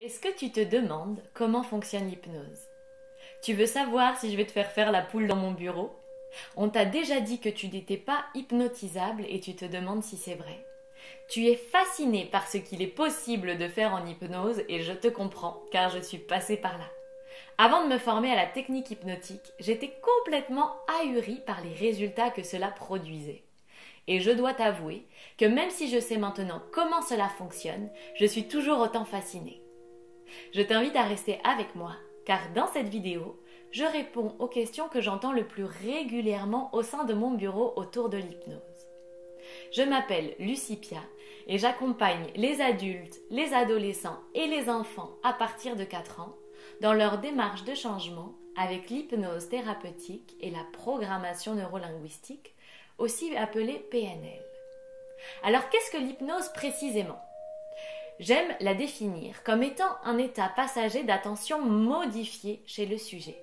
Est-ce que tu te demandes comment fonctionne l'hypnose? Tu veux savoir si je vais te faire la poule dans mon bureau? On t'a déjà dit que tu n'étais pas hypnotisable et tu te demandes si c'est vrai. Tu es fasciné par ce qu'il est possible de faire en hypnose et je te comprends car je suis passée par là. Avant de me former à la technique hypnotique, j'étais complètement ahurie par les résultats que cela produisait. Et je dois t'avouer que même si je sais maintenant comment cela fonctionne, je suis toujours autant fascinée. Je t'invite à rester avec moi, car dans cette vidéo, je réponds aux questions que j'entends le plus régulièrement au sein de mon bureau autour de l'hypnose. Je m'appelle Lucie Pia et j'accompagne les adultes, les adolescents et les enfants à partir de 4 ans dans leur démarche de changement avec l'hypnose thérapeutique et la programmation neurolinguistique, aussi appelée PNL. Alors qu'est-ce que l'hypnose précisément ? J'aime la définir comme étant un état passager d'attention modifié chez le sujet.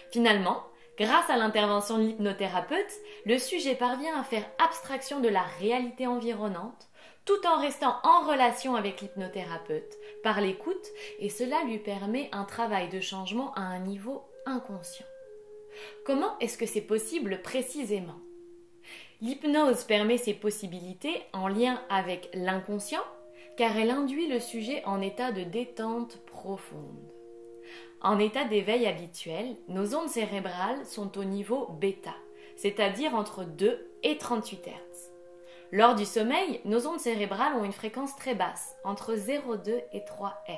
Finalement, grâce à l'intervention de l'hypnothérapeute, le sujet parvient à faire abstraction de la réalité environnante tout en restant en relation avec l'hypnothérapeute par l'écoute et cela lui permet un travail de changement à un niveau inconscient. Comment est-ce que c'est possible précisément ? L'hypnose permet ces possibilités en lien avec l'inconscient car elle induit le sujet en état de détente profonde. En état d'éveil habituel, nos ondes cérébrales sont au niveau bêta, c'est-à-dire entre 2 et 38 Hz. Lors du sommeil, nos ondes cérébrales ont une fréquence très basse, entre 0,2 et 3 Hz.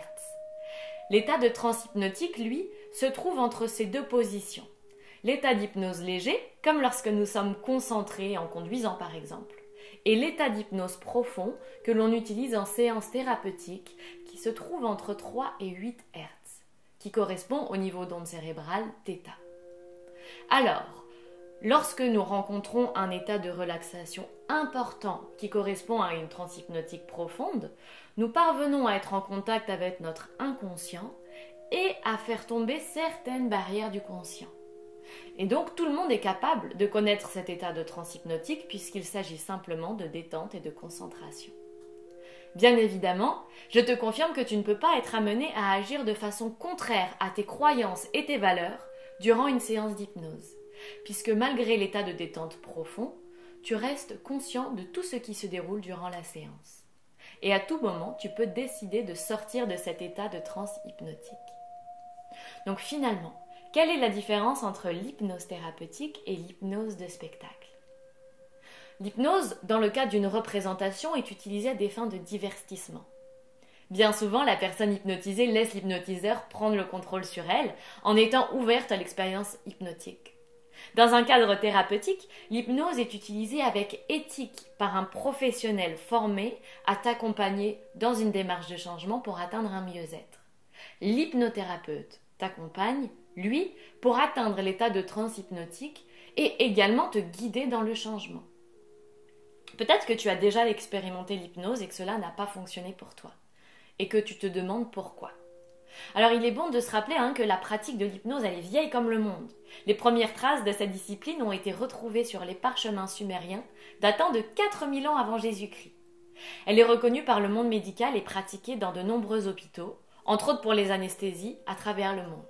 L'état de transe hypnotique, lui, se trouve entre ces deux positions. L'état d'hypnose léger, comme lorsque nous sommes concentrés en conduisant par exemple, et l'état d'hypnose profond que l'on utilise en séance thérapeutique qui se trouve entre 3 et 8 Hz, qui correspond au niveau d'onde cérébrale θ. Alors, lorsque nous rencontrons un état de relaxation important qui correspond à une transe hypnotique profonde, nous parvenons à être en contact avec notre inconscient et à faire tomber certaines barrières du conscient. Et donc tout le monde est capable de connaître cet état de transe hypnotique puisqu'il s'agit simplement de détente et de concentration. Bien évidemment, je te confirme que tu ne peux pas être amené à agir de façon contraire à tes croyances et tes valeurs durant une séance d'hypnose, puisque malgré l'état de détente profond, tu restes conscient de tout ce qui se déroule durant la séance. Et à tout moment, tu peux décider de sortir de cet état de transe hypnotique. Donc finalement, quelle est la différence entre l'hypnose thérapeutique et l'hypnose de spectacle ? L'hypnose, dans le cadre d'une représentation, est utilisée à des fins de divertissement. Bien souvent, la personne hypnotisée laisse l'hypnotiseur prendre le contrôle sur elle en étant ouverte à l'expérience hypnotique. Dans un cadre thérapeutique, l'hypnose est utilisée avec éthique par un professionnel formé à t'accompagner dans une démarche de changement pour atteindre un mieux-être. L'hypnothérapeute t'accompagne, lui, pour atteindre l'état de transe hypnotique et également te guider dans le changement. Peut-être que tu as déjà expérimenté l'hypnose et que cela n'a pas fonctionné pour toi et que tu te demandes pourquoi. Alors il est bon de se rappeler que la pratique de l'hypnose elle est vieille comme le monde. Les premières traces de cette discipline ont été retrouvées sur les parchemins sumériens datant de 4000 ans avant Jésus-Christ. Elle est reconnue par le monde médical et pratiquée dans de nombreux hôpitaux, entre autres pour les anesthésies à travers le monde.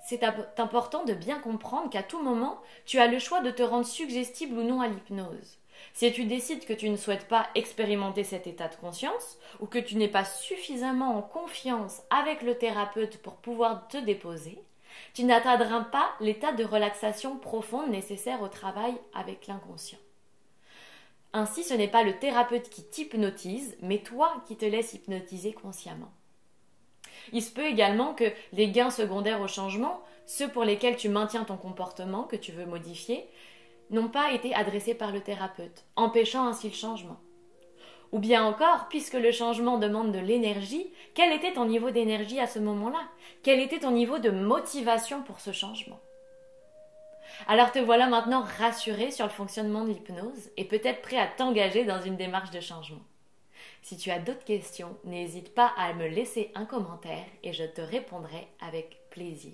C'est important de bien comprendre qu'à tout moment, tu as le choix de te rendre suggestible ou non à l'hypnose. Si tu décides que tu ne souhaites pas expérimenter cet état de conscience ou que tu n'es pas suffisamment en confiance avec le thérapeute pour pouvoir te déposer, tu n'atteindras pas l'état de relaxation profonde nécessaire au travail avec l'inconscient. Ainsi, ce n'est pas le thérapeute qui t'hypnotise, mais toi qui te laisses hypnotiser consciemment. Il se peut également que les gains secondaires au changement, ceux pour lesquels tu maintiens ton comportement que tu veux modifier, n'ont pas été adressés par le thérapeute, empêchant ainsi le changement. Ou bien encore, puisque le changement demande de l'énergie, quel était ton niveau d'énergie à ce moment-là ? Quel était ton niveau de motivation pour ce changement ? Alors te voilà maintenant rassuré sur le fonctionnement de l'hypnose et peut-être prêt à t'engager dans une démarche de changement. Si tu as d'autres questions, n'hésite pas à me laisser un commentaire et je te répondrai avec plaisir.